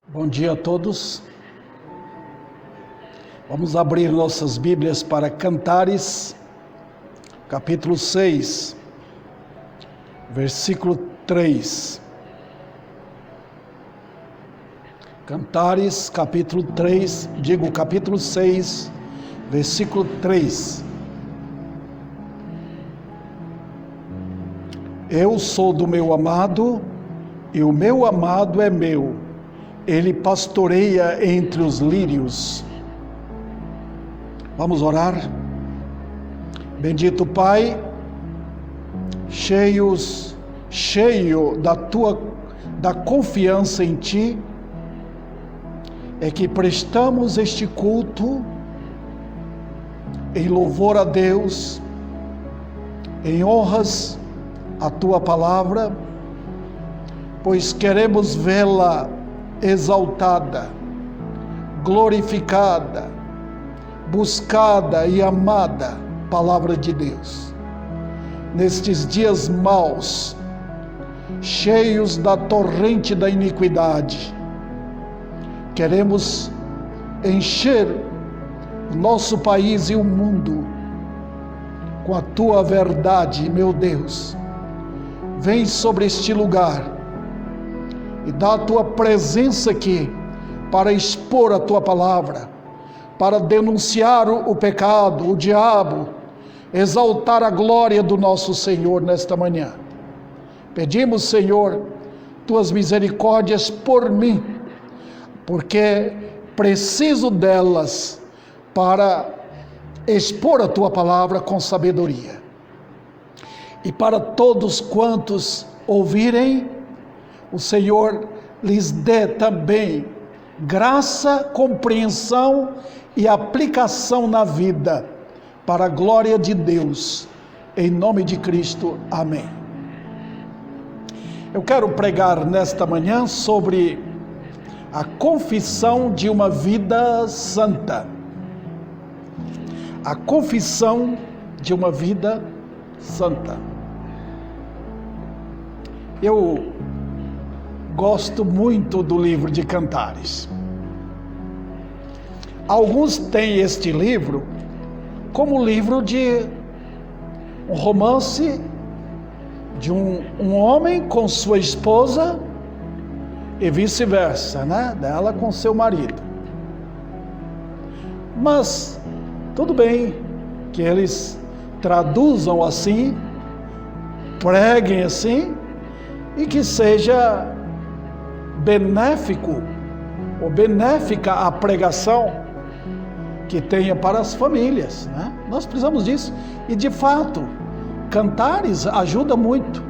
Bom dia a todos. Vamos abrir nossas Bíblias para Cantares, capítulo 6, versículo 3. Cantares, capítulo 6, versículo 3. Eu sou do meu amado, e o meu amado é meu. Ele pastoreia entre os lírios. Vamos orar? Bendito Pai, cheio da confiança em Ti, é que prestamos este culto em louvor a Deus, em honras à Tua palavra, pois queremos vê-la exaltada, glorificada, buscada e amada, palavra de Deus. Nestes dias maus, cheios da torrente da iniquidade, queremos encher o nosso país e o mundo com a Tua verdade, meu Deus. Vem sobre este lugar e dá a Tua presença aqui para expor a Tua palavra, para denunciar o pecado, o diabo, exaltar a glória do nosso Senhor nesta manhã. Pedimos, Senhor, Tuas misericórdias por mim, porque preciso delas para expor a Tua palavra com sabedoria. E para todos quantos ouvirem, o Senhor lhes dê também graça, compreensão e aplicação na vida, para a glória de Deus, em nome de Cristo, amém. Eu quero pregar nesta manhã sobre a confissão de uma vida santa. A confissão de uma vida santa. Eu gosto muito do livro de Cantares. Alguns têm este livro como livro de um romance de um homem com sua esposa e vice-versa, né? Dela com seu marido. Mas tudo bem que eles traduzam assim, preguem assim, e que seja benéfico ou benéfica a pregação que tenha para as famílias, né? Nós precisamos disso. E de fato, Cantares ajuda muito.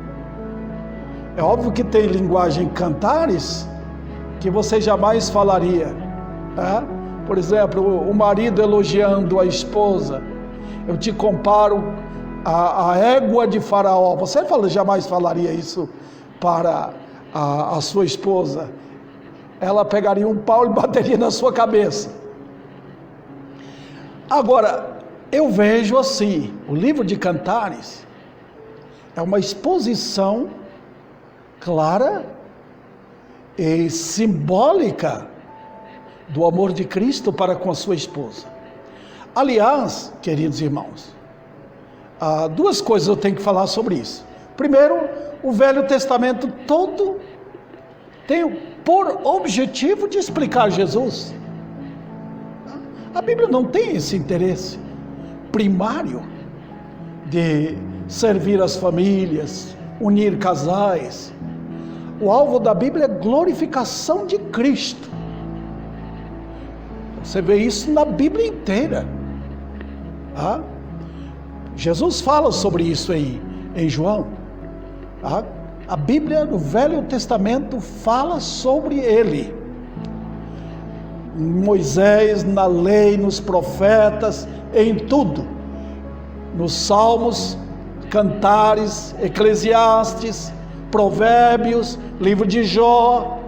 É óbvio que tem linguagem Cantares que você jamais falaria, tá? Por exemplo, o marido elogiando a esposa. Eu te comparo a égua de Faraó. Você jamais falaria isso para a sua esposa. Ela pegaria um pau e bateria na sua cabeça. Agora, eu vejo assim, o livro de Cantares é uma exposição clara e simbólica do amor de Cristo para com a sua esposa. Aliás, queridos irmãos, duas coisas eu tenho que falar sobre isso. Primeiro, o Velho Testamento todo tem por objetivo de explicar Jesus. A Bíblia não tem esse interesse primário de servir as famílias, unir casais. O alvo da Bíblia é glorificação de Cristo. Você vê isso na Bíblia inteira. Jesus fala sobre isso aí em João. A Bíblia no Velho Testamento fala sobre ele. Moisés, na lei, nos profetas, em tudo. Nos Salmos, Cantares, Eclesiastes, Provérbios, livro de Jó.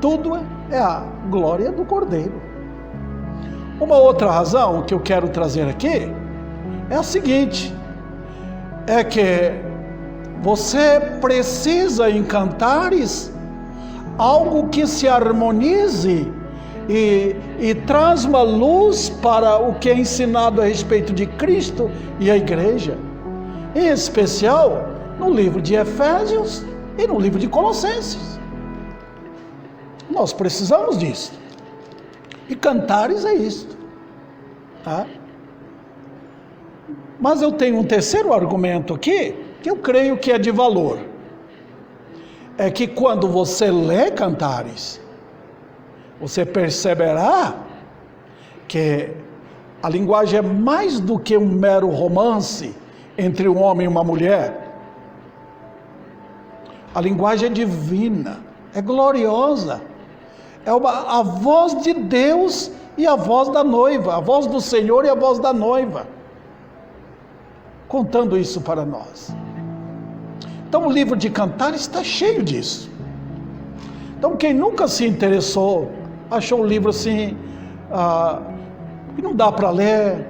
Tudo é a glória do Cordeiro. Uma outra razão que eu quero trazer aqui é a seguinte: é que você precisa em Cantares algo que se harmonize e traz uma luz para o que é ensinado a respeito de Cristo e a igreja, em especial no livro de Efésios e no livro de Colossenses. Nós precisamos disso. E Cantares é isto, tá? Mas eu tenho um terceiro argumento aqui, que eu creio que é de valor. É que quando você lê Cantares, você perceberá que a linguagem é mais do que um mero romance entre um homem e uma mulher. A linguagem é divina, é gloriosa. É a voz de Deus e a voz da noiva, a voz do Senhor e a voz da noiva, contando isso para nós. Então o livro de Cantares está cheio disso. Então quem nunca se interessou, achou um livro assim, que não dá para ler,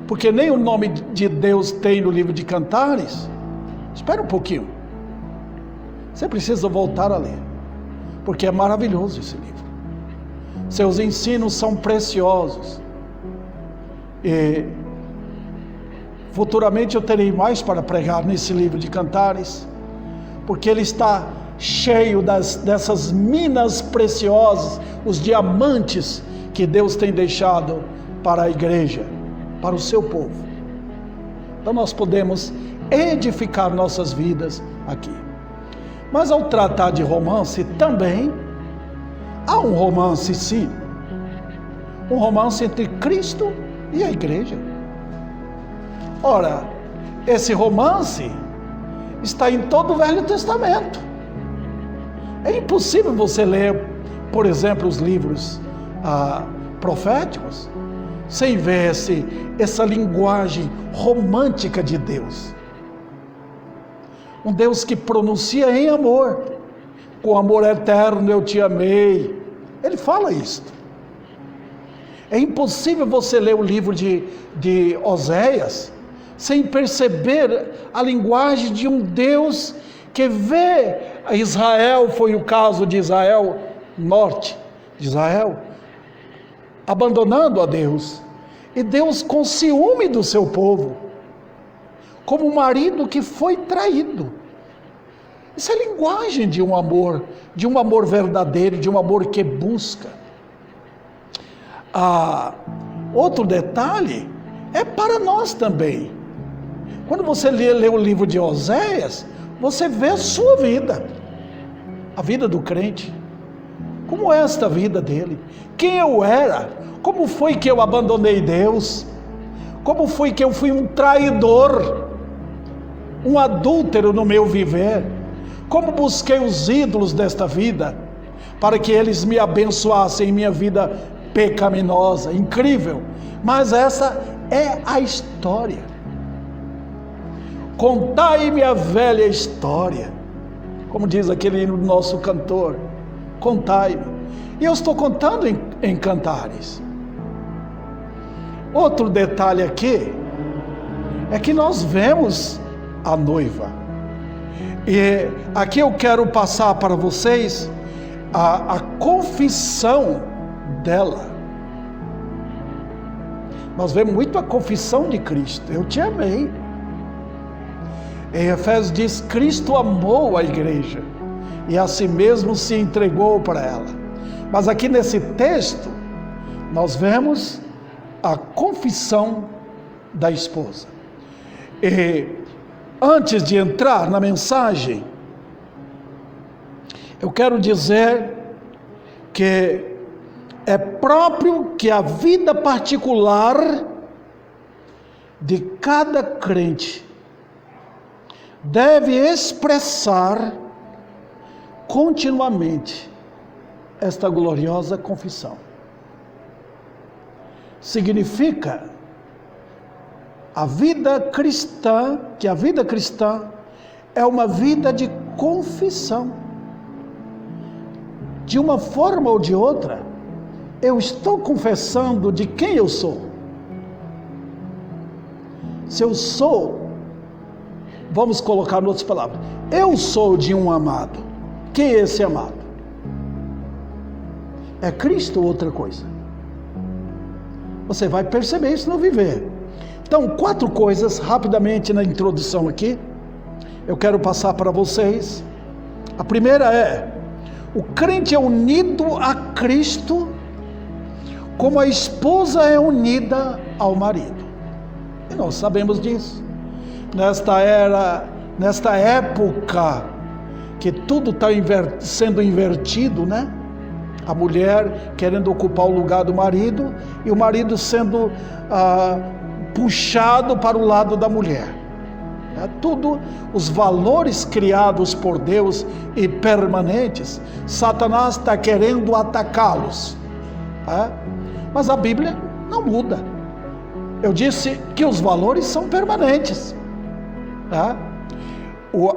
porque nem o nome de Deus tem no livro de Cantares, espera um pouquinho. Você precisa voltar a ler, porque é maravilhoso esse livro. Seus ensinos são preciosos. E futuramente eu terei mais para pregar nesse livro de Cantares, porque ele está cheio dessas minas preciosas, os diamantes que Deus tem deixado para a igreja, para o seu povo. Então nós podemos edificar nossas vidas aqui. Mas ao tratar de romance também, há um romance sim, um romance entre Cristo e a igreja. Ora, esse romance está em todo o Velho Testamento. É impossível você ler, por exemplo, os livros proféticos, sem ver essa linguagem romântica de Deus. Um Deus que pronuncia em amor, com amor eterno eu te amei. Ele fala isto. É impossível você ler o livro de Oséias sem perceber a linguagem de um Deus que vê Israel, foi o caso de Israel, norte de Israel, abandonando a Deus, e Deus com ciúme do seu povo, como um marido que foi traído. Isso é linguagem de um amor verdadeiro, de um amor que busca. Outro detalhe é para nós também. Quando você lê o livro de Oséias, você vê a sua vida, a vida do crente. Como é esta vida dele? Quem eu era? Como foi que eu abandonei Deus? Como foi que eu fui um traidor, um adúltero no meu viver? Como busquei os ídolos desta vida para que eles me abençoassem em minha vida pecaminosa? Incrível! Mas essa é a história. Contai-me a velha história, como diz aquele nosso cantor, contai-me. E eu estou contando em Cantares. Outro detalhe aqui é que nós vemos a noiva. E aqui eu quero passar para vocês a confissão dela. Nós vemos muito a confissão de Cristo: eu te amei. Em Efésios diz: Cristo amou a igreja e a si mesmo se entregou para ela. Mas aqui nesse texto nós vemos a confissão da esposa. E antes de entrar na mensagem, eu quero dizer que é próprio que a vida particular de cada crente deve expressar continuamente esta gloriosa confissão. Significa a vida cristã, que a vida cristã é uma vida de confissão. De uma forma ou de outra, eu estou confessando de quem eu sou. Se eu sou, vamos colocar em outras palavras, eu sou de um amado. Quem é esse amado? É Cristo ou outra coisa? Você vai perceber isso no viver. Então, 4 coisas, rapidamente na introdução aqui, eu quero passar para vocês. A primeira é: o crente é unido a Cristo como a esposa é unida ao marido. E nós sabemos disso. Nesta época que tudo está sendo invertido, né? A mulher querendo ocupar o lugar do marido e o marido sendo puxado para o lado da mulher. Tudo, os valores criados por Deus e permanentes, Satanás está querendo atacá-los. Mas a Bíblia não muda. Eu disse que os valores são permanentes.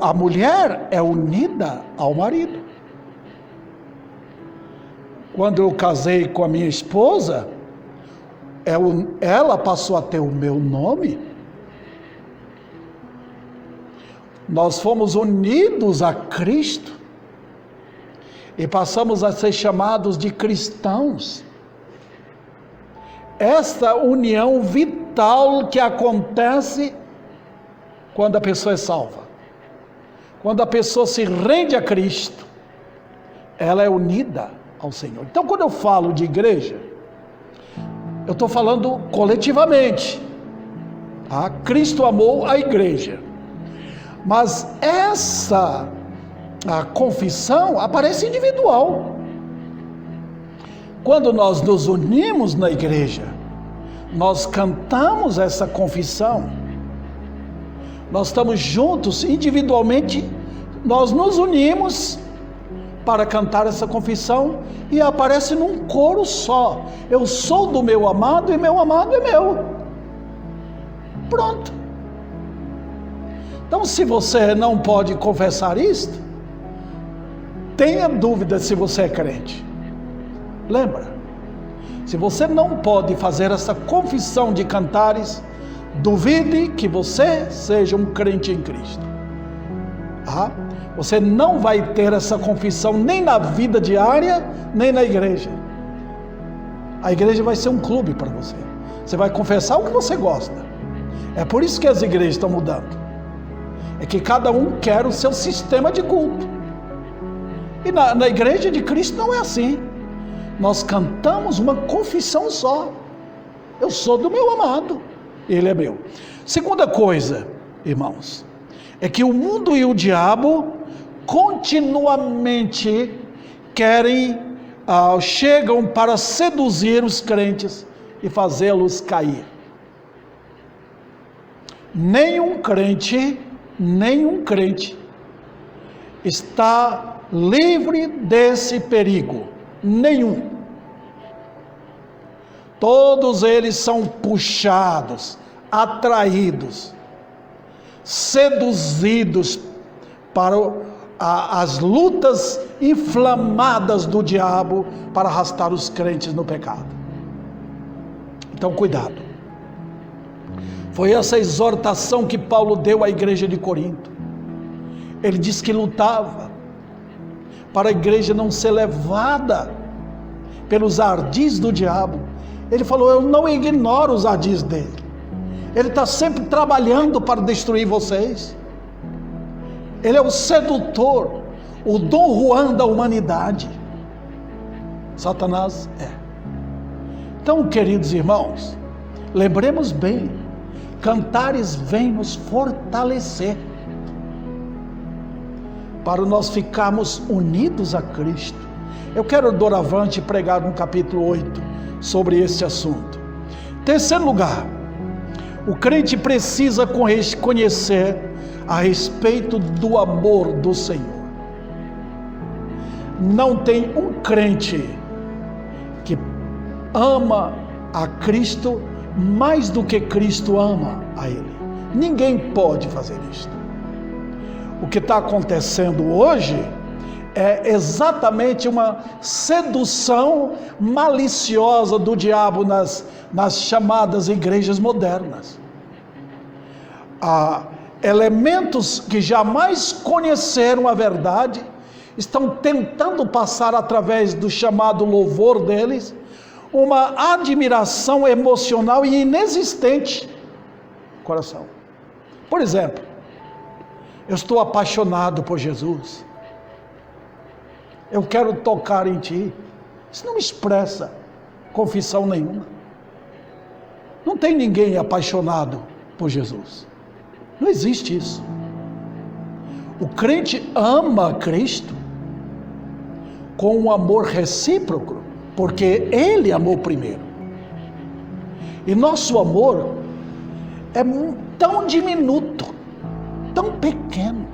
A mulher é unida ao marido. Quando eu casei com a minha esposa, ela passou a ter o meu nome. Nós fomos unidos a Cristo e passamos a ser chamados de cristãos. Esta união vital que acontece quando a pessoa é salva. Quando a pessoa se rende a Cristo, ela é unida ao Senhor. Então, quando eu falo de igreja, eu estou falando coletivamente. Cristo amou a igreja. Mas a confissão aparece individual. Quando nós nos unimos na igreja, nós cantamos essa confissão. Nós estamos juntos, individualmente, nós nos unimos para cantar essa confissão e aparece num coro só. Eu sou do meu amado e meu amado é meu. Pronto. Então, se você não pode confessar isto, tenha dúvida se você é crente. Lembra? Se você não pode fazer essa confissão de cantares, duvide que você seja um crente em Cristo. Você não vai ter essa confissão nem na vida diária, nem na igreja. A igreja vai ser um clube para você. Você vai confessar o que você gosta. É por isso que as igrejas estão mudando. É que cada um quer o seu sistema de culto. E na igreja de Cristo não é assim. Nós cantamos uma confissão só. Eu sou do meu amado, ele é meu. Segunda coisa, irmãos, é que o mundo e o diabo continuamente chegam para seduzir os crentes e fazê-los cair. Nenhum crente está livre desse perigo. Nenhum. Todos eles são puxados, atraídos, seduzidos para as lutas inflamadas do diabo para arrastar os crentes no pecado. Então, cuidado. Foi essa exortação que Paulo deu à igreja de Corinto. Ele disse que lutava para a igreja não ser levada pelos ardis do diabo. Ele falou: eu não ignoro os ardis dele. Ele está sempre trabalhando para destruir vocês. Ele é o sedutor, o Dom Juan da humanidade. Satanás é. Então, queridos irmãos, lembremos bem, cantares vem nos fortalecer para nós ficarmos unidos a Cristo. Eu quero doravante pregar no capítulo 8 sobre esse assunto. Terceiro lugar, o crente precisa conhecer a respeito do amor do Senhor. Não tem um crente que ama a Cristo mais do que Cristo ama a ele. Ninguém pode fazer isto. O que está acontecendo hoje é exatamente uma sedução maliciosa do diabo nas chamadas igrejas modernas. Elementos que jamais conheceram a verdade estão tentando passar através do chamado louvor deles uma admiração emocional e inexistente no coração. Por exemplo, eu estou apaixonado por Jesus. Eu quero tocar em ti. Isso não expressa confissão nenhuma. Não tem ninguém apaixonado por Jesus. Não existe isso. O crente ama Cristo com um amor recíproco, porque Ele amou primeiro. E nosso amor é tão diminuto, tão pequeno.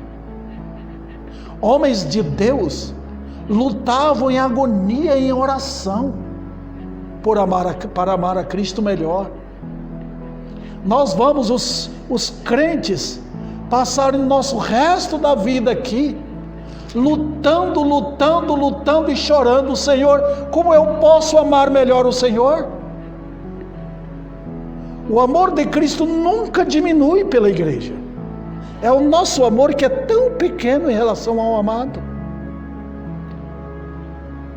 Homens de Deus lutavam em agonia, em oração, para amar a Cristo melhor. Nós vamos, os crentes, passar o nosso resto da vida aqui, lutando e chorando: Senhor, como eu posso amar melhor o Senhor? O amor de Cristo nunca diminui pela igreja. É o nosso amor que é tão pequeno em relação ao amado.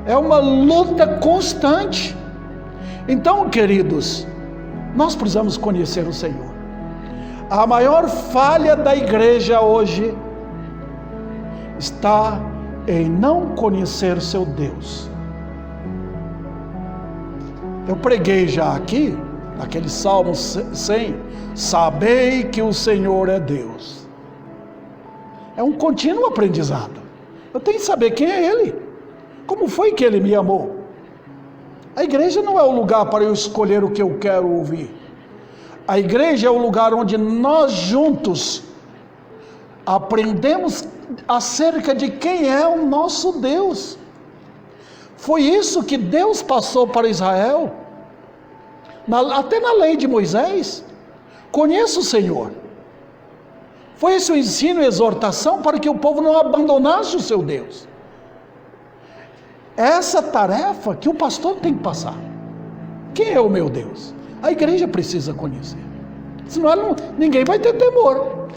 É uma luta constante. Então, queridos, nós precisamos conhecer o Senhor. A maior falha da igreja hoje está em não conhecer seu Deus. Eu preguei já aqui, naquele Salmo 100, sabei que o Senhor é Deus. É um contínuo aprendizado. Eu tenho que saber quem é Ele. Como foi que Ele me amou? A igreja não é o lugar para eu escolher o que eu quero ouvir. A igreja é o lugar onde nós juntos aprendemos acerca de quem é o nosso Deus. Foi isso que Deus passou para Israel, até na lei de Moisés. Conheça o Senhor. Foi esse o ensino e exortação para que o povo não abandonasse o seu Deus. Essa tarefa que o pastor tem que passar. Quem é o meu Deus? A igreja precisa conhecer. Senão ninguém vai ter temor.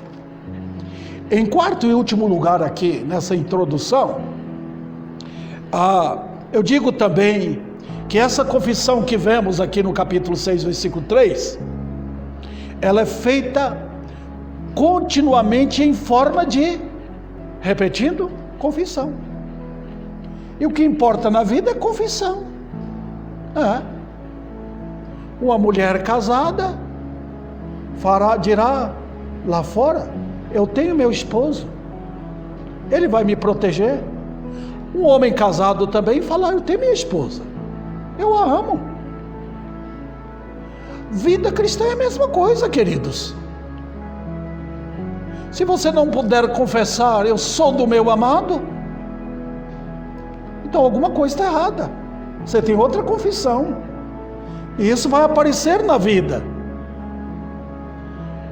Em quarto e último lugar aqui, nessa introdução, eu digo também que essa confissão que vemos aqui no capítulo 6, versículo 3, ela é feita continuamente em forma de, repetindo, confissão. E o que importa na vida é confissão. Uma mulher casada dirá lá fora: eu tenho meu esposo, ele vai me proteger. Um homem casado também fala: eu tenho minha esposa, eu a amo. Vida cristã é a mesma coisa, queridos. Se você não puder confessar: eu sou do meu amado, então alguma coisa está errada. Você tem outra confissão, e isso vai aparecer na vida.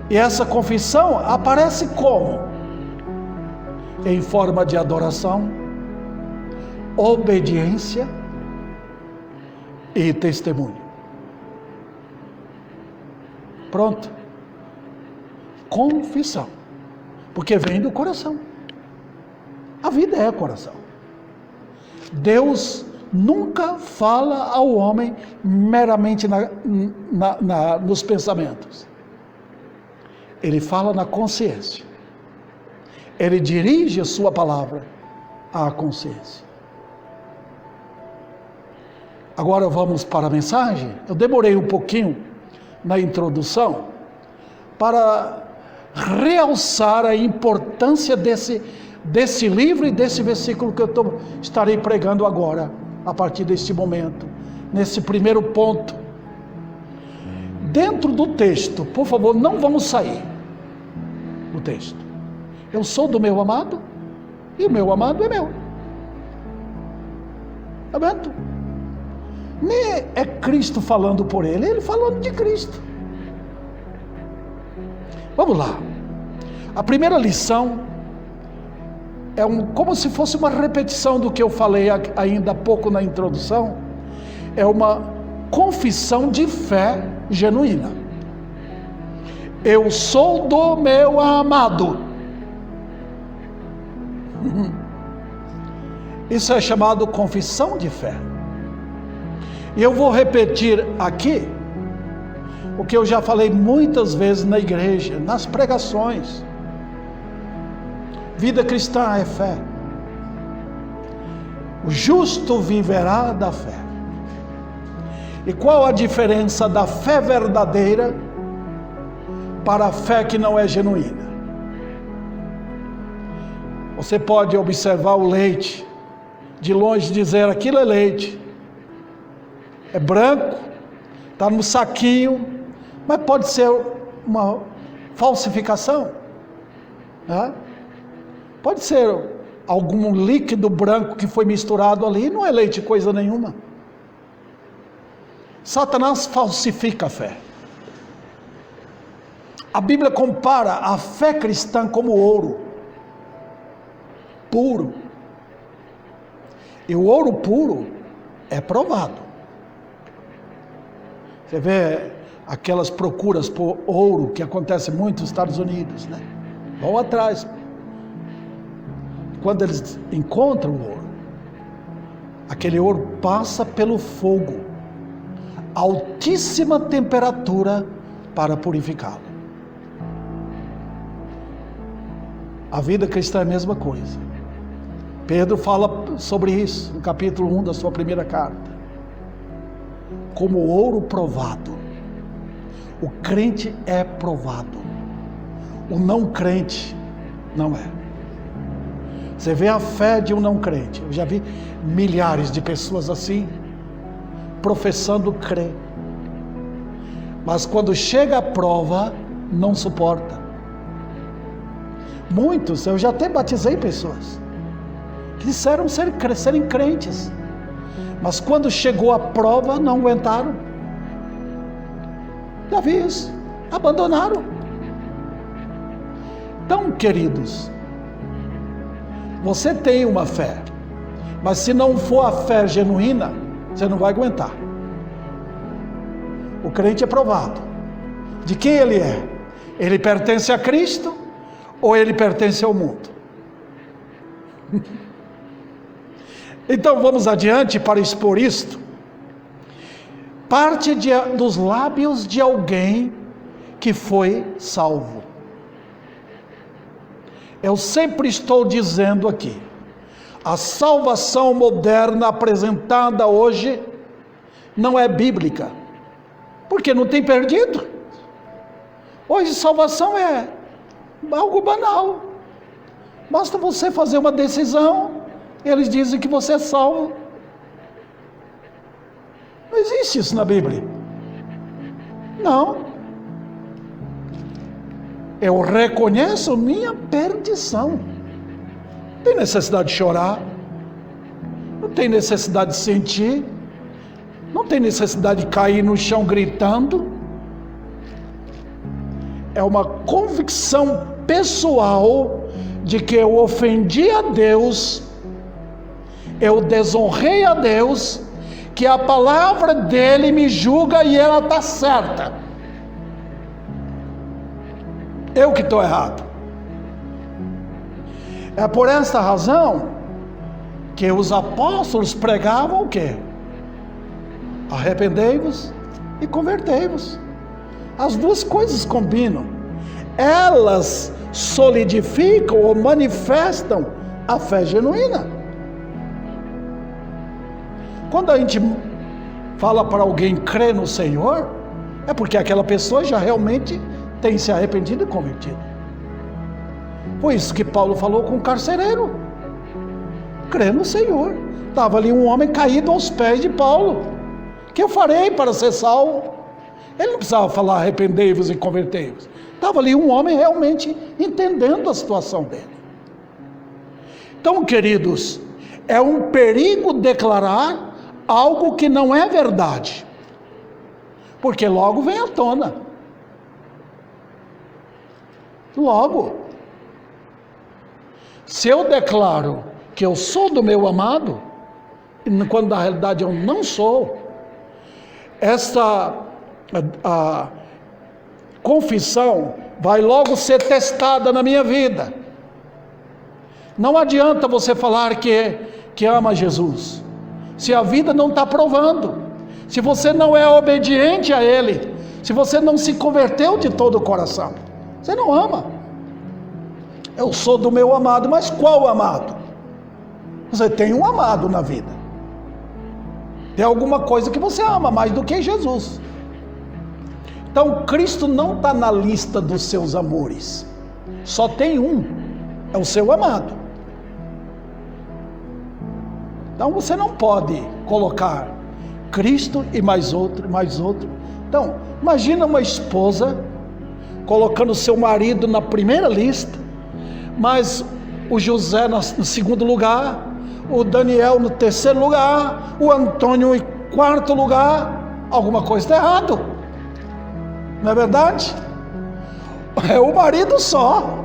E essa confissão aparece como? Em forma de adoração, obediência e testemunho. Pronto. Confissão. Porque vem do coração. A vida é coração. Deus nunca fala ao homem meramente nos pensamentos. Ele fala na consciência. Ele dirige a sua palavra à consciência. Agora vamos para a mensagem. Eu demorei um pouquinho na introdução para realçar a importância desse livro e desse versículo que eu estarei pregando agora, a partir deste momento, nesse primeiro ponto. Dentro do texto, por favor, não vamos sair do texto. Eu sou do meu amado e o meu amado é meu. Tá vendo? Nem é Cristo falando por ele, ele falando de Cristo. Vamos lá. A primeira lição é como se fosse uma repetição do que eu falei ainda há pouco na introdução. É uma confissão de fé genuína. Eu sou do meu amado. Isso é chamado confissão de fé. E eu vou repetir aqui o que eu já falei muitas vezes na igreja, nas pregações. Vida cristã é fé. O justo viverá da fé. E qual a diferença da fé verdadeira para a fé que não é genuína? Você pode observar o leite, de longe dizer aquilo é leite, é branco, está no saquinho, mas pode ser uma falsificação, né? Pode ser algum líquido branco que foi misturado ali, não é leite coisa nenhuma. Satanás falsifica a fé. A Bíblia compara a fé cristã como ouro puro. E o ouro puro é provado. Você vê aquelas procuras por ouro que acontecem muito nos Estados Unidos, né? Vão atrás. Quando eles encontram o ouro, aquele ouro passa pelo fogo, altíssima temperatura para purificá-lo. A vida cristã é a mesma coisa. Pedro fala sobre isso no capítulo 1 da sua primeira carta. Como ouro provado. O crente é provado. O não crente não é. Você vê a fé de um não crente. Eu já vi milhares de pessoas assim, professando crer. Mas quando chega a prova, não suporta. Muitos, eu já até batizei pessoas que disseram serem crentes, mas quando chegou a prova, não aguentaram. Já vi isso, abandonaram. Então, queridos, você tem uma fé, mas se não for a fé genuína, você não vai aguentar. O crente é provado. De quem ele é? Ele pertence a Cristo ou ele pertence ao mundo? Então vamos adiante para expor isto. Parte dos lábios de alguém que foi salvo. Eu sempre estou dizendo aqui, a salvação moderna apresentada hoje não é bíblica, porque não tem perdido. Hoje salvação é algo banal, basta você fazer uma decisão, eles dizem que você é salvo. Não existe isso na Bíblia. Não. Eu reconheço minha perdição. Não tem necessidade de chorar. Não tem necessidade de sentir. Não tem necessidade de cair no chão gritando. É uma convicção pessoal de que eu ofendi a Deus, eu desonrei a Deus, que a palavra dele me julga e ela está certa. Eu que estou errado. É por esta razão que os apóstolos pregavam o quê? Arrependei-vos e convertei-vos. As duas coisas combinam. Elas solidificam ou manifestam a fé genuína. Quando a gente fala para alguém crer no Senhor, é porque aquela pessoa já realmente tem se arrependido e convertido. Foi isso que Paulo falou com o carcereiro. Crê no Senhor. Estava ali um homem caído aos pés de Paulo. O que eu farei para ser salvo? Ele não precisava falar arrependei-vos e convertei-vos. Estava ali um homem realmente entendendo a situação dele. Então, queridos, é um perigo declarar algo que não é verdade, porque logo vem à tona. Logo. Se eu declaro que eu sou do meu amado, quando na realidade eu não sou, esta a confissão vai logo ser testada na minha vida. Não adianta você falar que que ama Jesus, se a vida não está provando, se você não é obediente a Ele, se você não se converteu de todo o coração, você não ama. Eu sou do meu amado, mas qual amado? Você tem um amado na vida. Tem alguma coisa que você ama mais do que Jesus. Então Cristo não está na lista dos seus amores. Só tem um, é o seu amado. Então você não pode colocar Cristo e mais outro, mais outro. Então, imagina uma esposa colocando seu marido na primeira lista, mas o José no segundo lugar, o Daniel no terceiro lugar, o Antônio em quarto lugar. Alguma coisa está errado, não é verdade? É o marido só.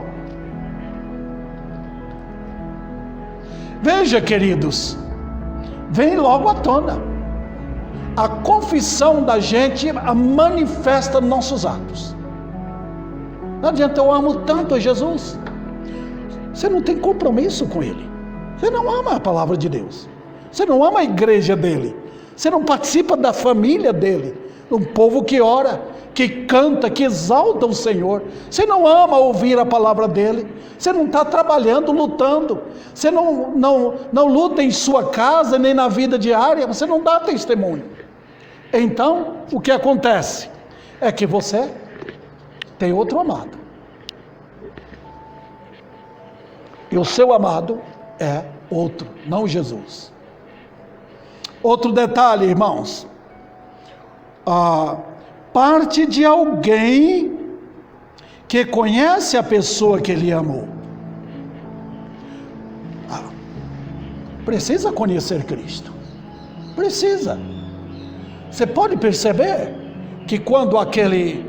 Veja, queridos, vem logo à tona. A confissão da gente manifesta nossos atos. Não adianta, eu amo tanto a Jesus. Você não tem compromisso com Ele. Você não ama a palavra de Deus. Você não ama a igreja dele. Você não participa da família dele. Um povo que ora, que canta, que exalta o Senhor. Você não ama ouvir a palavra dele. Você não está trabalhando, lutando. Você não luta em sua casa, nem na vida diária. Você não dá testemunho. Então, o que acontece? É que você tem outro amado. E o seu amado é outro, não Jesus. Outro detalhe, irmãos. Parte de alguém que conhece a pessoa que ele amou. Precisa conhecer Cristo. Precisa. Você pode perceber que quando aquele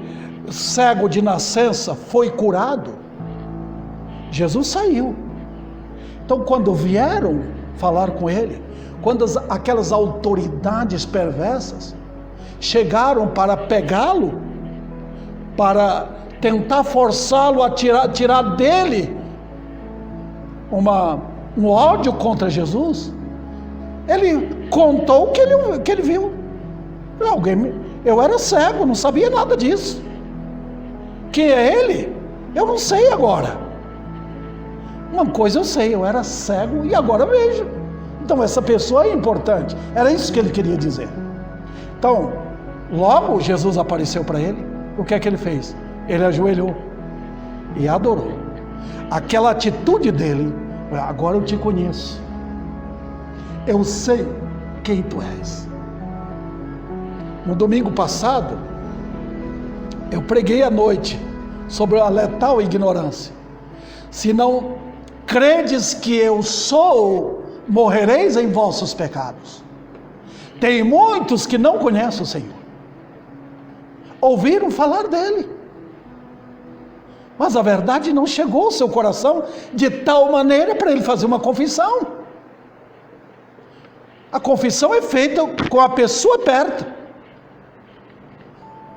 cego de nascença foi curado, Jesus saiu. Então, quando vieram falar com ele, quando aquelas autoridades perversas chegaram para pegá-lo, para tentar forçá-lo a tirar dele um ódio contra Jesus, ele contou o que ele viu. Eu era cego, não sabia nada disso. Quem é ele? Eu não sei agora. Uma coisa eu sei, eu era cego e agora vejo. Então essa pessoa é importante. Era isso que ele queria dizer. Então, logo Jesus apareceu para ele. O que é que ele fez? Ele ajoelhou e adorou. Aquela atitude dele, agora eu te conheço. Eu sei quem tu és. No domingo passado, eu preguei à noite sobre a letal ignorância. Se não credes que eu sou, morrereis em vossos pecados. Tem muitos que não conhecem o Senhor. Ouviram falar dele, mas a verdade não chegou ao seu coração de tal maneira para ele fazer uma confissão. A confissão é feita com a pessoa perto,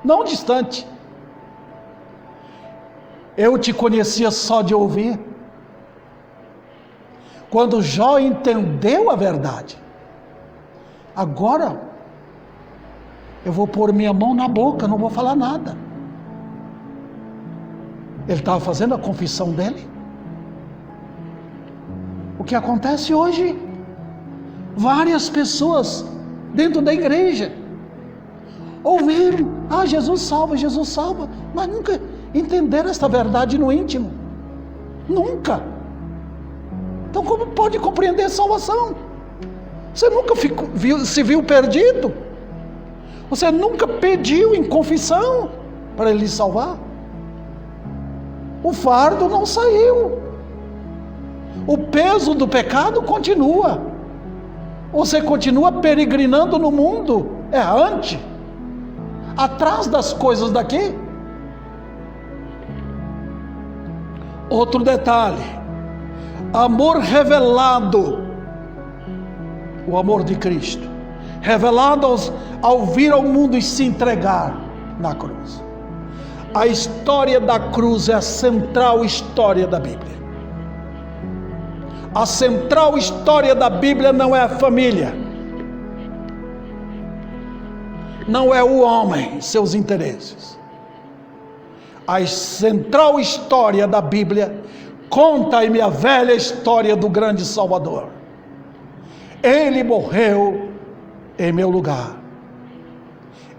não distante. Eu te conhecia só de ouvir. Quando Jó entendeu a verdade, agora eu vou pôr minha mão na boca, não vou falar nada. Ele estava fazendo a confissão dele. O que acontece hoje? Várias pessoas dentro da igreja ouviram, Jesus salva, mas nunca entenderam esta verdade no íntimo. Nunca. Então como pode compreender a salvação? Você nunca se viu perdido? Você nunca pediu em confissão para Ele salvar? O fardo não saiu. O peso do pecado continua. Você continua peregrinando no mundo errante, atrás das coisas daqui. Outro detalhe: amor revelado, o amor de Cristo, revelado ao vir ao mundo e se entregar na cruz. A história da cruz é a central história da Bíblia. A central história da Bíblia não é a família, não é o homem e seus interesses. A central história da Bíblia conta-me a velha história do grande Salvador. Ele morreu em meu lugar.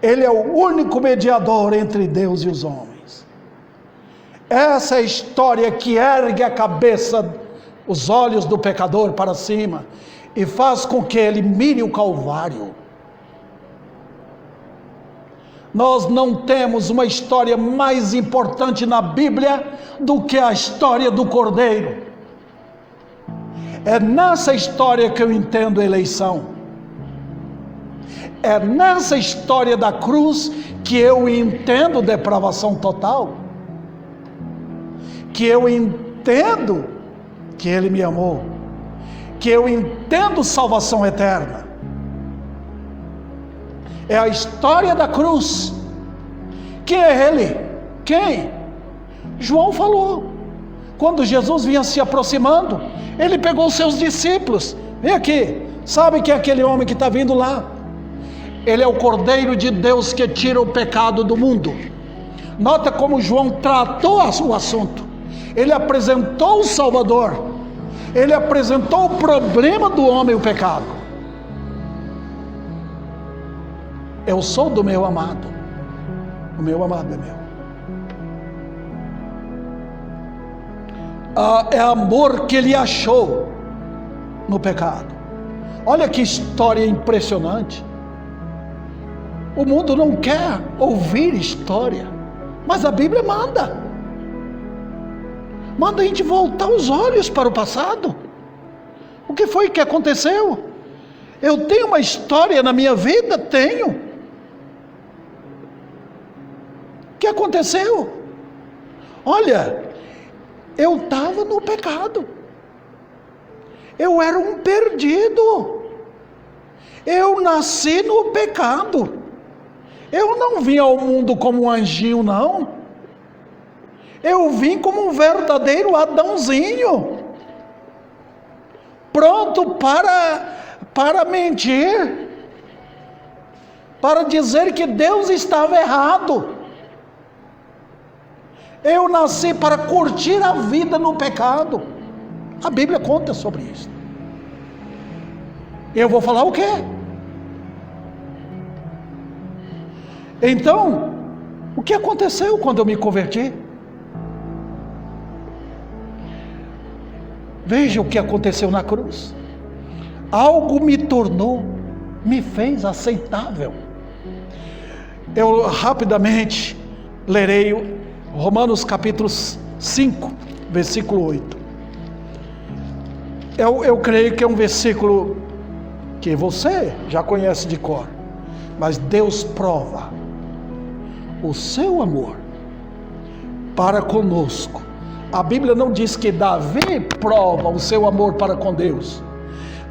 Ele é o único mediador entre Deus e os homens. Essa é a história que ergue a cabeça, os olhos do pecador para cima e faz com que ele mire o Calvário. Nós não temos uma história mais importante na Bíblia do que a história do Cordeiro. É nessa história que eu entendo a eleição. É nessa história da cruz que eu entendo depravação total. Que eu entendo que Ele me amou. Que eu entendo salvação eterna. É a história da cruz. Quem é Ele? Quem? João falou. Quando Jesus vinha se aproximando, Ele pegou os seus discípulos. Vem aqui. Sabe quem é aquele homem que está vindo lá? Ele é o Cordeiro de Deus que tira o pecado do mundo. Nota como João tratou o assunto. Ele apresentou o Salvador. Ele apresentou o problema do homem, o pecado. Eu sou do meu amado. O meu amado é meu. É amor que ele achou no pecado. Olha que história impressionante. O mundo não quer ouvir história, mas a Bíblia manda. Manda a gente voltar os olhos para o passado. O que foi que aconteceu? Eu tenho uma história na minha vida? Tenho. O que aconteceu? Olha, eu estava no pecado. Eu era um perdido. Eu nasci no pecado. Eu não vim ao mundo como um anjinho, não. Eu vim como um verdadeiro Adãozinho, pronto para mentir, para dizer que Deus estava errado. Eu nasci para curtir a vida no pecado. A Bíblia conta sobre isso. Eu vou falar o quê? Então, o que aconteceu quando eu me converti? Veja o que aconteceu na cruz. Algo me fez aceitável. Eu rapidamente lerei Romanos capítulo 5, versículo 8. Eu creio que é um versículo que você já conhece de cor. Mas Deus prova o seu amor para conosco. A Bíblia não diz que Davi prova o seu amor para com Deus.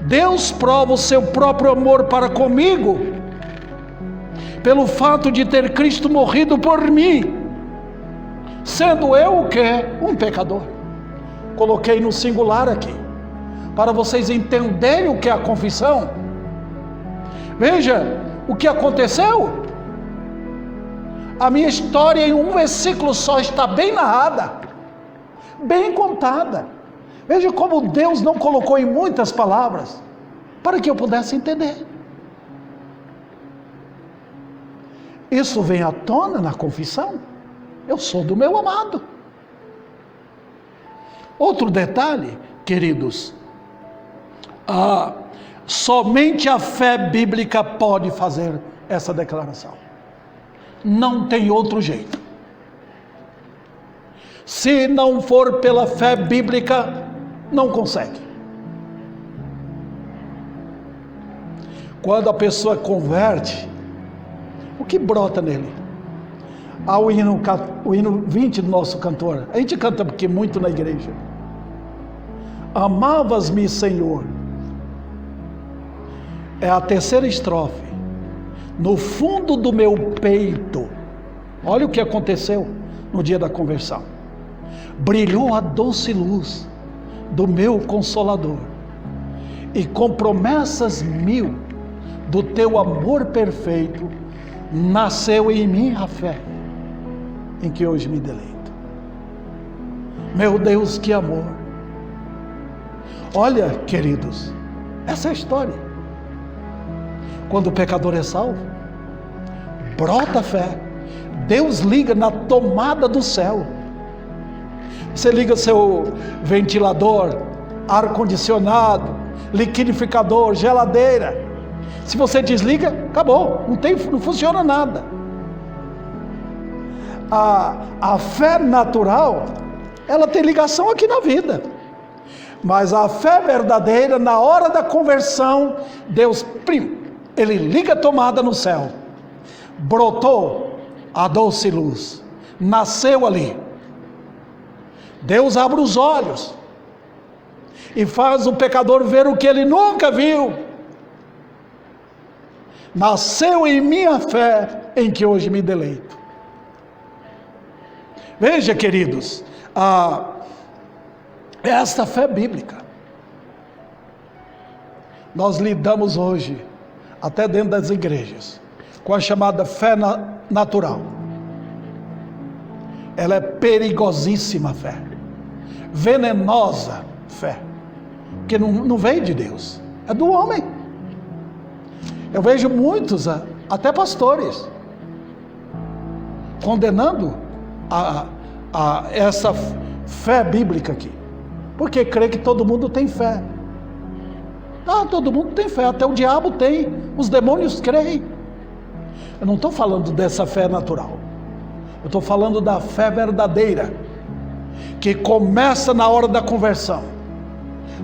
Deus prova o seu próprio amor para comigo, pelo fato de ter Cristo morrido por mim, sendo eu o quê? Um pecador. Coloquei no singular aqui, para vocês entenderem o que é a confissão. Veja o que aconteceu. A minha história em um versículo só está bem narrada, bem contada. Veja como Deus não colocou em muitas palavras, para que eu pudesse entender. Isso vem à tona na confissão. Eu sou do meu amado. Outro detalhe, queridos, somente a fé bíblica pode fazer essa declaração. Não tem outro jeito. Se não for pela fé bíblica, não consegue. Quando a pessoa converte, o que brota nele? O hino 20 do nosso cantor. A gente canta porque muito na igreja. Amavas-me, Senhor. É a terceira estrofe. No fundo do meu peito, olha o que aconteceu no dia da conversão. Brilhou a doce luz do meu Consolador e com promessas 1000 do teu amor perfeito, nasceu em mim a fé em que hoje me deleito. Meu Deus, que amor! Olha, queridos, essa é a história. Quando o pecador é salvo, brota a fé. Deus liga na tomada do céu. Você liga seu ventilador, ar-condicionado, liquidificador, geladeira. Se você desliga, acabou, não funciona nada. A fé natural, ela tem ligação aqui na vida. Mas a fé verdadeira, na hora da conversão, Deus, Ele liga a tomada no céu. Brotou a doce luz, nasceu ali. Deus abre os olhos e faz o pecador ver o que ele nunca viu. Nasceu em minha fé em que hoje me deleito. Veja, queridos, esta fé bíblica, nós lidamos hoje, até dentro das igrejas, com a chamada fé natural. Ela é perigosíssima fé, venenosa fé, que não vem de Deus, é do homem. Eu vejo muitos, até pastores, condenando essa fé bíblica aqui, porque crê que todo mundo tem fé. Todo mundo tem fé, até o diabo tem, os demônios creem. Eu não estou falando dessa fé natural, eu estou falando da fé verdadeira, que começa na hora da conversão.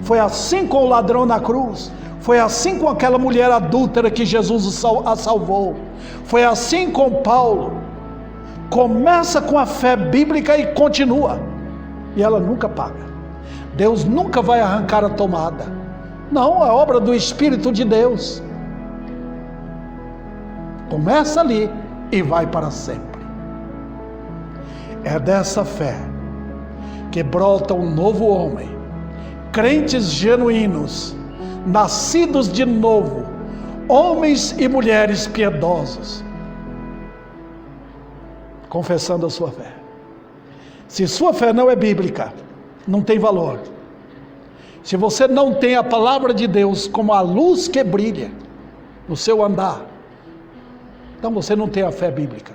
Foi assim com o ladrão na cruz, foi assim com aquela mulher adúltera que Jesus a salvou, foi assim com Paulo. Começa com a fé bíblica e continua, e ela nunca paga. Deus nunca vai arrancar a tomada, não, é obra do Espírito de Deus. Começa ali e vai para sempre. É dessa fé que brota um novo homem, crentes genuínos, nascidos de novo, homens e mulheres piedosos, confessando a sua fé. Se sua fé não é bíblica, não tem valor. Se você não tem a palavra de Deus como a luz que brilha no seu andar, então você não tem a fé bíblica.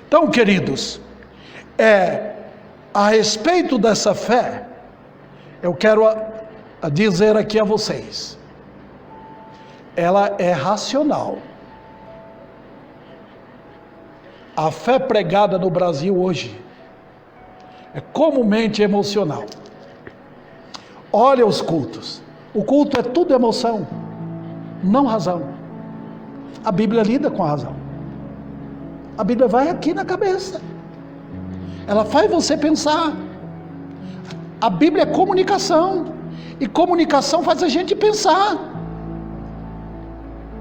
Então, queridos, a respeito dessa fé, eu quero dizer aqui a vocês, ela é racional. A fé pregada no Brasil hoje é comumente emocional. Olha os cultos. O culto é tudo emoção, não razão. A Bíblia lida com a razão. A Bíblia vai aqui na cabeça. Ela faz você pensar. A Bíblia é comunicação. E comunicação faz a gente pensar.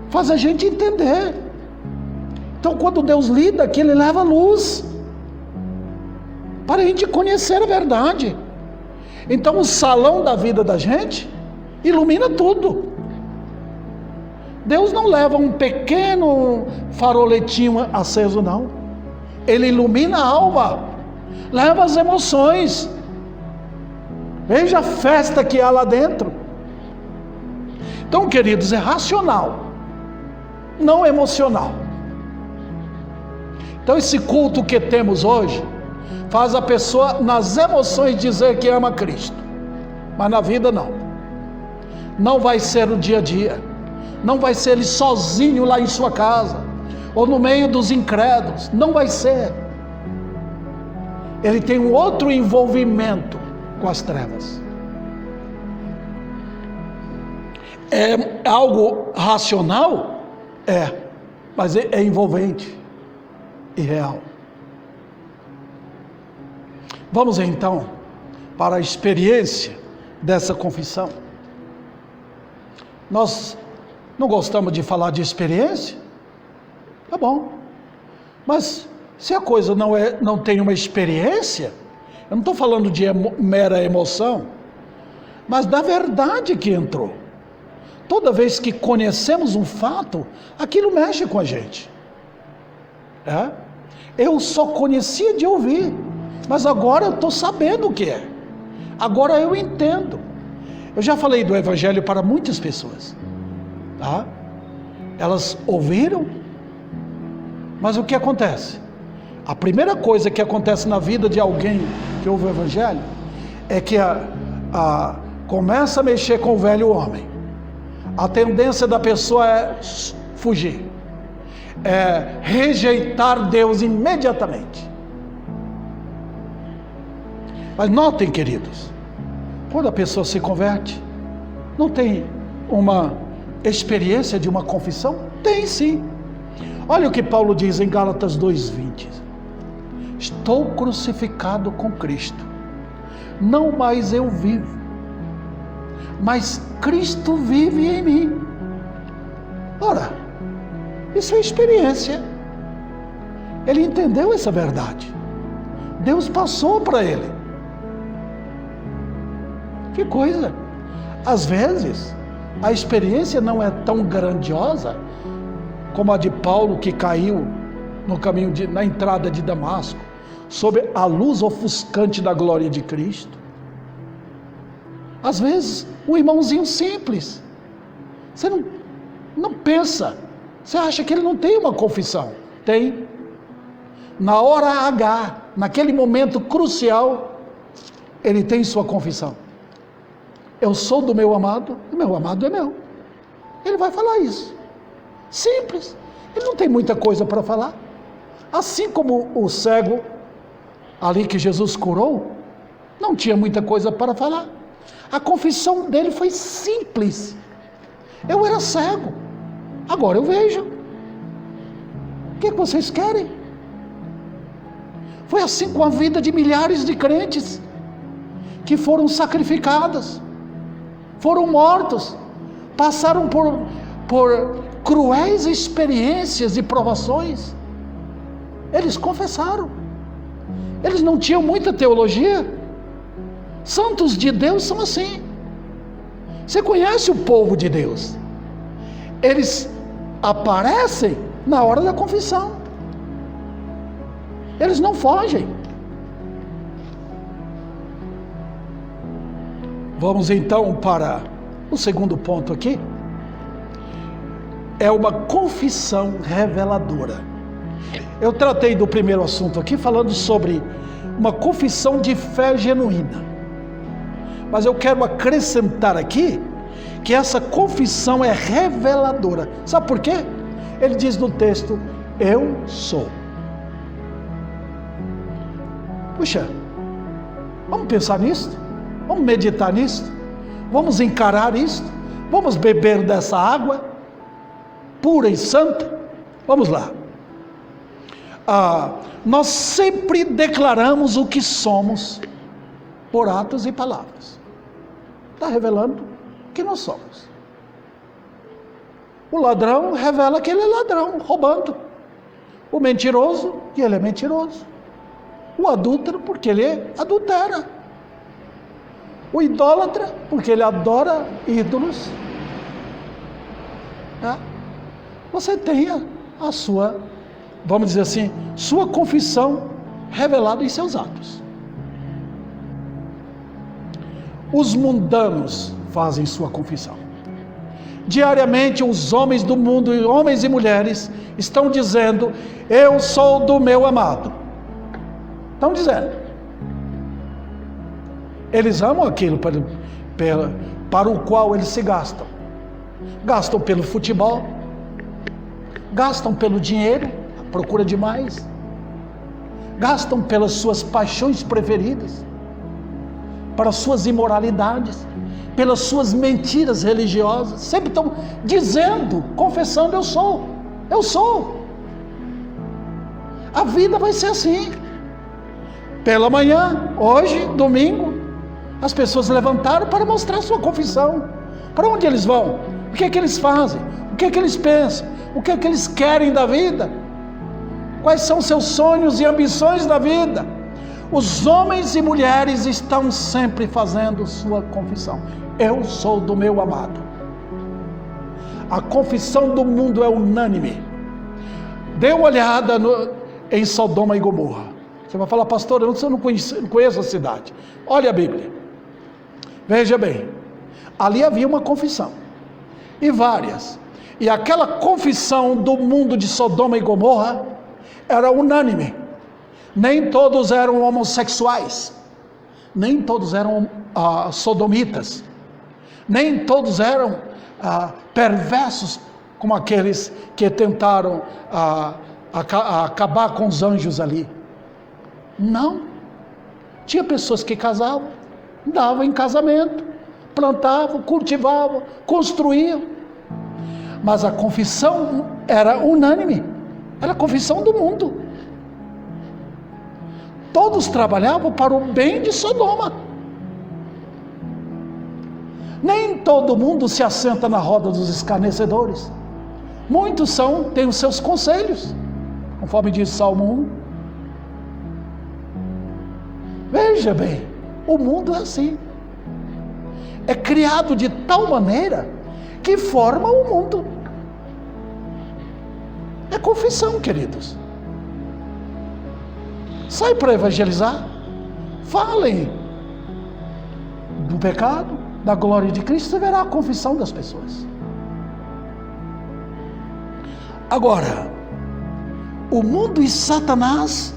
Faz a gente entender. Então, quando Deus lida aqui, Ele leva luz para a gente conhecer a verdade. Então, o salão da vida da gente ilumina tudo. Deus não leva um pequeno faroletinho aceso, não. Ele ilumina a alma, leva as emoções. Veja a festa que há lá dentro. Então, queridos, é racional, não emocional. Então, esse culto que temos hoje faz a pessoa nas emoções dizer que ama Cristo, mas na vida não. Não vai ser no dia a dia, não vai ser ele sozinho lá em sua casa, ou no meio dos incrédulos, não vai ser. Ele tem um outro envolvimento com as trevas. É algo racional? Mas é envolvente e real. Vamos então para a experiência dessa confissão. Nós não gostamos de falar de experiência? Tá bom. Mas se a coisa não tem uma experiência, Eu não estou falando de mera emoção, mas da verdade que entrou. Toda vez que conhecemos um fato, aquilo mexe com a gente. Eu só conhecia de ouvir, mas agora eu estou sabendo o que é. Agora eu entendo. Eu já falei do Evangelho para muitas pessoas. Elas ouviram, mas o que acontece? A primeira coisa que acontece na vida de alguém que ouve o Evangelho é que começa a mexer com o velho homem. A tendência da pessoa é fugir, é rejeitar Deus imediatamente. Mas notem, queridos, quando a pessoa se converte, não tem uma experiência de uma confissão? Tem sim. Olha o que Paulo diz em Gálatas 2:20. Estou crucificado com Cristo, não mais eu vivo, mas Cristo vive em mim. Ora, isso é experiência. Ele entendeu essa verdade. Deus passou para ele. Que coisa! Às vezes, a experiência não é tão grandiosa como a de Paulo, que caiu no caminho na entrada de Damasco, sob a luz ofuscante da glória de Cristo. Às vezes, um irmãozinho simples, você não pensa, você acha que ele não tem uma confissão. Tem. Na hora H, naquele momento crucial, ele tem sua confissão. Eu sou do meu amado, e meu amado é meu. Ele vai falar isso. Simples. Ele não tem muita coisa para falar. Assim como o cego, ali que Jesus curou, não tinha muita coisa para falar. A confissão dele foi simples. Eu era cego, agora eu vejo. O que vocês querem? Foi assim com a vida de milhares de crentes que foram sacrificadas, foram mortos, passaram por cruéis experiências e provações. Eles confessaram. Eles não tinham muita teologia. Santos de Deus são assim. Você conhece o povo de Deus? Eles aparecem na hora da confissão. Eles não fogem. Vamos então para o segundo ponto aqui. É uma confissão reveladora. Eu tratei do primeiro assunto aqui falando sobre uma confissão de fé genuína. Mas eu quero acrescentar aqui que essa confissão é reveladora. Sabe por quê? Ele diz no texto, eu sou. Puxa, vamos pensar nisso? Vamos meditar nisso? Vamos encarar isso? Vamos beber dessa água pura e santa? Vamos lá. Nós sempre declaramos o que somos por atos e palavras. Está revelando que nós somos. O ladrão revela que ele é ladrão, roubando. O mentiroso, que ele é mentiroso. O adúltero, porque ele adultera. O idólatra, porque ele adora ídolos. Você tem a sua, vamos dizer assim, sua confissão revelada em seus atos. Os mundanos fazem sua confissão. Diariamente os homens do mundo, homens e mulheres, estão dizendo, eu sou do meu amado. Estão dizendo. Eles amam aquilo para o qual eles se gastam. Gastam pelo futebol, gastam pelo dinheiro, procura demais, gastam pelas suas paixões preferidas, para suas imoralidades, pelas suas mentiras religiosas. Sempre estão dizendo, confessando, eu sou. A vida vai ser assim. Pela manhã, hoje, domingo, as pessoas levantaram para mostrar sua confissão. Para onde eles vão? O que é que eles fazem? O que é que eles pensam? O que é que eles querem da vida? Quais são seus sonhos e ambições da vida? Os homens e mulheres estão sempre fazendo sua confissão: eu sou do meu amado. A confissão do mundo é unânime. Dê uma olhada em Sodoma e Gomorra. Você vai falar: pastor, eu não conheço a cidade. Olha a Bíblia. Veja bem, ali havia uma confissão, e várias. E aquela confissão do mundo de Sodoma e Gomorra era unânime. Nem todos eram homossexuais, nem todos eram sodomitas, nem todos eram perversos como aqueles que tentaram acabar com os anjos ali. Não. Tinha pessoas que casavam, davam em casamento, plantavam, cultivavam, construíam. Mas a confissão era unânime, era a confissão do mundo. Todos trabalhavam para o bem de Sodoma. Nem todo mundo se assenta na roda dos escarnecedores. Muitos têm os seus conselhos, conforme diz Salmo 1. Veja bem, o mundo é assim. É criado de tal maneira que forma o mundo. É confissão, queridos. Sai para evangelizar. Falem do pecado, da glória de Cristo, você verá a confissão das pessoas. Agora, o mundo e Satanás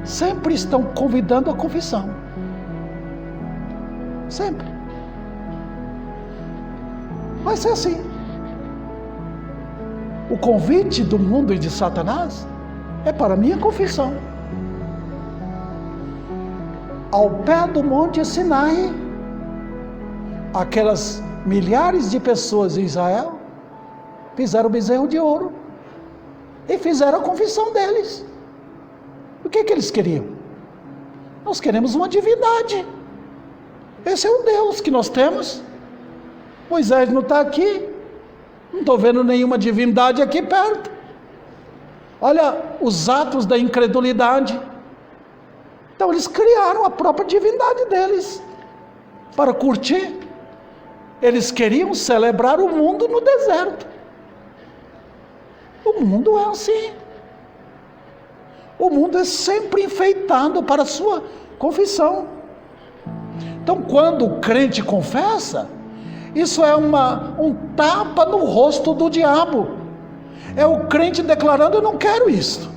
sempre estão convidando a confissão. Sempre. Vai ser assim. O convite do mundo e de Satanás é para a minha confissão. Ao pé do Monte Sinai, aquelas milhares de pessoas em Israel fizeram o bezerro de ouro e fizeram a confissão deles. O que eles queriam? Nós queremos uma divindade. Esse é o Deus que nós temos. Moisés não está aqui, não estou vendo nenhuma divindade aqui perto. Olha os atos da incredulidade. Então eles criaram a própria divindade deles para curtir. Eles queriam celebrar o mundo no deserto. O mundo é assim. O mundo é sempre enfeitado para a sua confissão. Então, quando o crente confessa, isso é um tapa no rosto do diabo. É o crente declarando: eu não quero isso.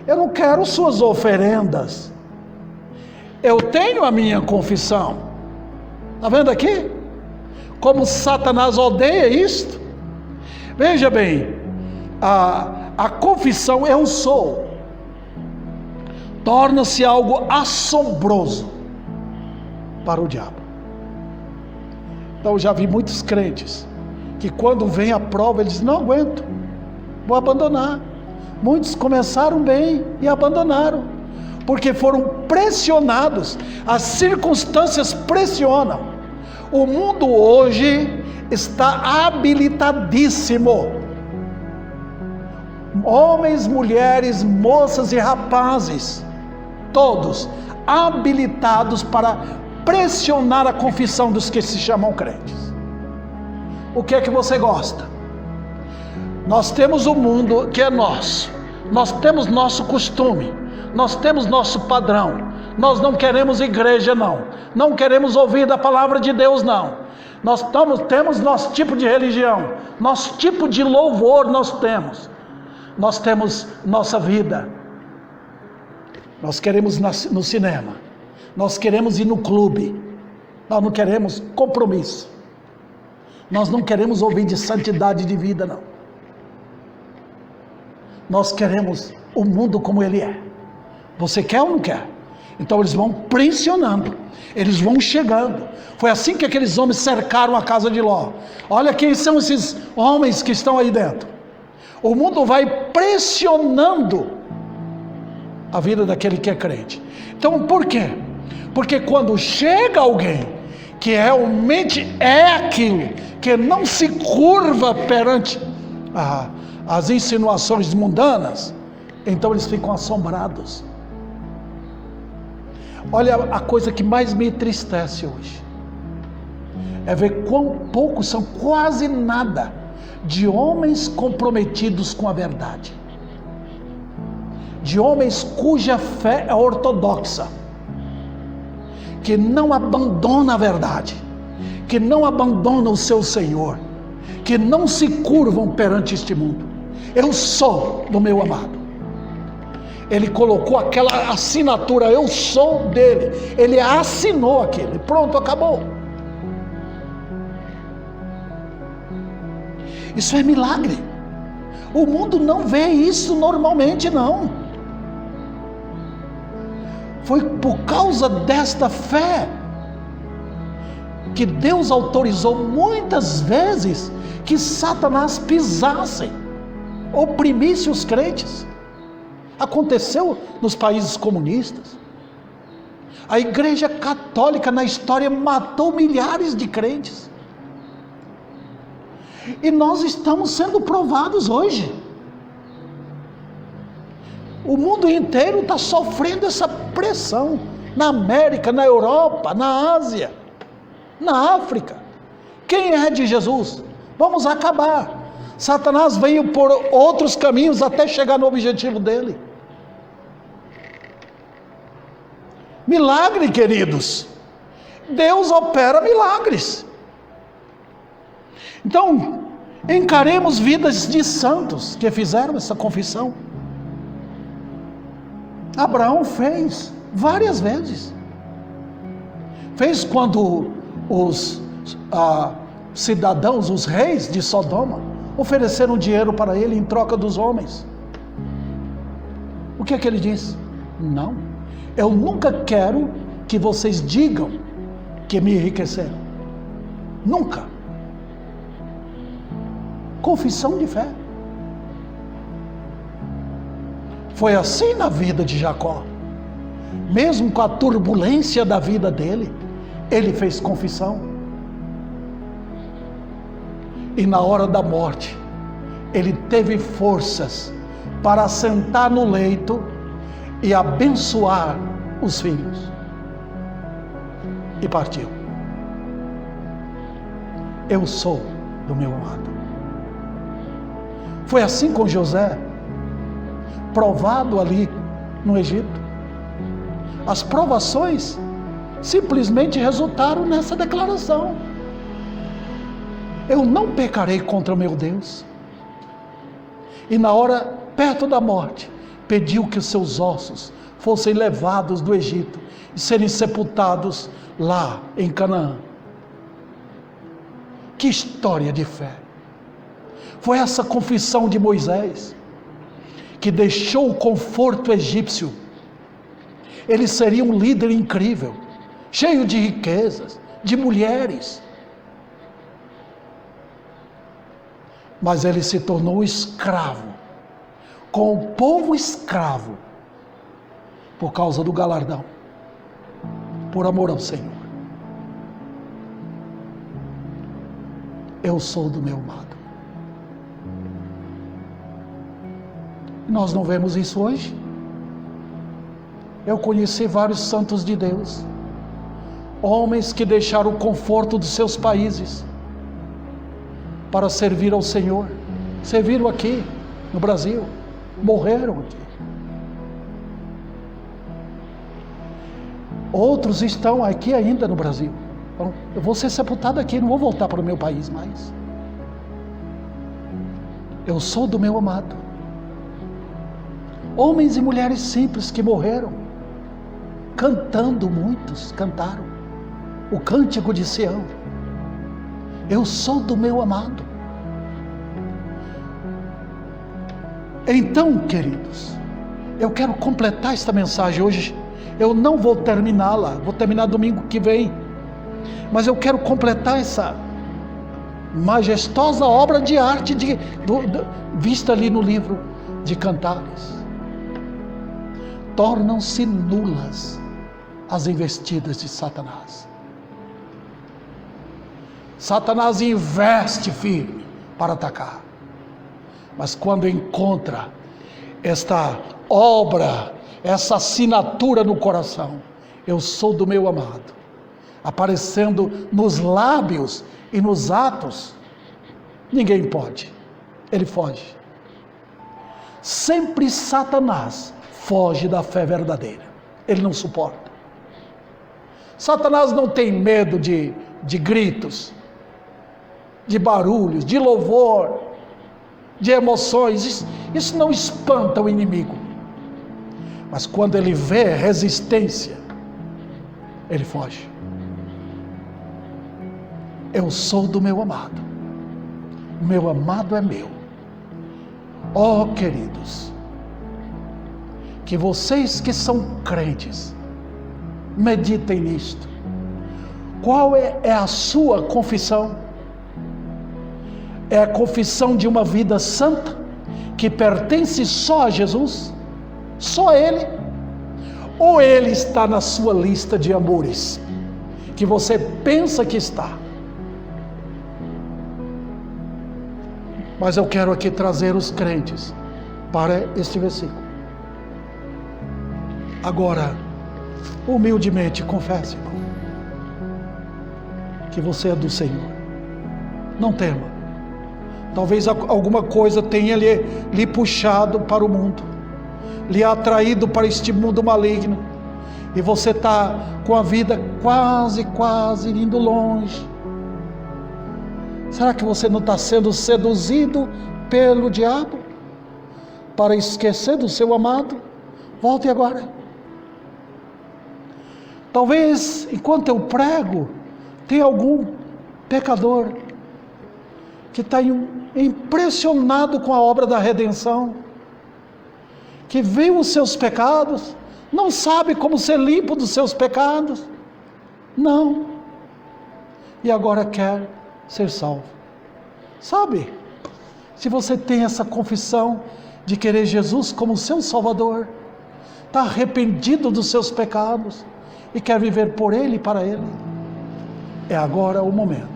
Eu não quero suas oferendas. Eu tenho a minha confissão. Está vendo aqui? Como Satanás odeia isto. Veja bem, a confissão eu sou torna-se algo assombroso para o diabo. Então eu já vi muitos crentes que quando vem a prova eles dizem: não aguento, vou abandonar. Muitos começaram bem e abandonaram, porque foram pressionados. As circunstâncias pressionam. O mundo hoje está habilitadíssimo. Homens, mulheres, moças e rapazes, todos habilitados para pressionar a confissão dos que se chamam crentes. O que é que você gosta? Nós temos o mundo que é nosso, nós temos nosso costume, nós temos nosso padrão. Nós não queremos igreja, não queremos ouvir da palavra de Deus, não. Nós temos nosso tipo de religião, nosso tipo de louvor nós temos nossa vida. Nós queremos no cinema, nós queremos ir no clube, nós não queremos compromisso, nós não queremos ouvir de santidade de vida, não. Nós queremos o mundo como ele é. Você quer ou não quer? Então eles vão pressionando, eles vão chegando. Foi assim que aqueles homens cercaram a casa de Ló. Olha quem são esses homens que estão aí dentro. O mundo vai pressionando a vida daquele que é crente. Então por quê? Porque quando chega alguém que realmente é aquilo, que não se curva perante as insinuações mundanas, então eles ficam assombrados. Olha, a coisa que mais me entristece hoje é ver quão poucos são, quase nada, de homens comprometidos com a verdade, de homens cuja fé é ortodoxa, que não abandona a verdade, que não abandona o seu Senhor, que não se curvam perante este mundo. Eu sou do meu amado. Ele colocou aquela assinatura, eu sou dele. Ele assinou aquilo, pronto, acabou. Isso é milagre. O mundo não vê isso normalmente, não. Foi por causa desta fé que Deus autorizou muitas vezes que Satanás pisasse, oprimisse os crentes. Aconteceu nos países comunistas. A Igreja Católica na história matou milhares de crentes. E nós estamos sendo provados hoje. O mundo inteiro está sofrendo essa pressão. Na América, na Europa, na Ásia, na África. Quem é de Jesus? Vamos acabar. Satanás veio por outros caminhos até chegar no objetivo dele. Milagre, queridos. Deus opera milagres. Então, encaremos vidas de santos que fizeram essa confissão. Abraão fez várias vezes. Fez quando os cidadãos, os reis de Sodoma, ofereceram dinheiro para ele em troca dos homens. O que é que ele disse? Não, eu nunca quero que vocês digam que me enriqueceram. Nunca. Confissão de fé. Foi assim na vida de Jacó. Mesmo com a turbulência da vida dele, ele fez confissão. E na hora da morte, ele teve forças para sentar no leito e abençoar os filhos. E partiu. Eu sou do meu amado. Foi assim com José, provado ali no Egito. As provações simplesmente resultaram nessa declaração: eu não pecarei contra o meu Deus. E na hora, perto da morte, pediu que os seus ossos fossem levados do Egito e serem sepultados lá em Canaã. Que história de fé! Foi essa confissão de Moisés que deixou o conforto egípcio. Ele seria um líder incrível, cheio de riquezas, de mulheres. Mas ele se tornou escravo, com o povo escravo, por causa do galardão, por amor ao Senhor. Eu sou do meu amado. Nós não vemos isso hoje. Eu conheci vários santos de Deus, homens que deixaram o conforto dos seus países para servir ao Senhor. Serviram aqui no Brasil, morreram aqui. Outros estão aqui ainda no Brasil. Então, eu vou ser sepultado aqui, não vou voltar para o meu país mais. Eu sou do meu amado. Homens e mulheres simples que morreram, cantando, muitos cantaram o cântico de Sião. Eu sou do meu amado. Então, queridos, eu quero completar esta mensagem hoje. Eu não vou terminá-la, vou terminar domingo que vem. Mas eu quero completar essa majestosa obra de arte vista ali no livro de Cantares. Tornam-se nulas as investidas de Satanás. Satanás investe firme para atacar. Mas quando encontra esta obra, essa assinatura no coração, eu sou do meu amado, aparecendo nos lábios e nos atos, ninguém pode, ele foge. Sempre Satanás foge da fé verdadeira, ele não suporta. Satanás não tem medo de gritos, de barulhos, de louvor, de emoções, isso não espanta o inimigo. Mas quando ele vê resistência, ele foge. Eu sou do meu amado, o meu amado é meu. Oh, queridos, que vocês que são crentes, meditem nisto. Qual é a sua confissão? É a confissão de uma vida santa, que pertence só a Jesus? Só a Ele? Ou Ele está na sua lista de amores, que você pensa que está? Mas eu quero aqui trazer os crentes para este versículo. Agora, humildemente confesse, irmão, que você é do Senhor. Não tema. Talvez alguma coisa tenha lhe puxado para o mundo, lhe atraído para este mundo maligno, e você está com a vida quase indo longe. Será que você não está sendo seduzido pelo diabo para esquecer do seu amado? Volte agora. Talvez, enquanto eu prego, tenha algum pecador que está impressionado com a obra da redenção, que viu os seus pecados, não sabe como ser limpo dos seus pecados, não, e agora quer ser salvo. Sabe, se você tem essa confissão de querer Jesus como seu Salvador, está arrependido dos seus pecados e quer viver por Ele e para Ele, é agora o momento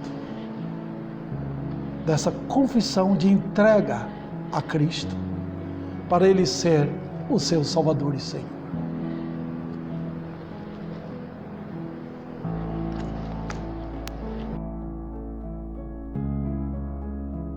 dessa confissão de entrega a Cristo, para Ele ser o seu Salvador e Senhor.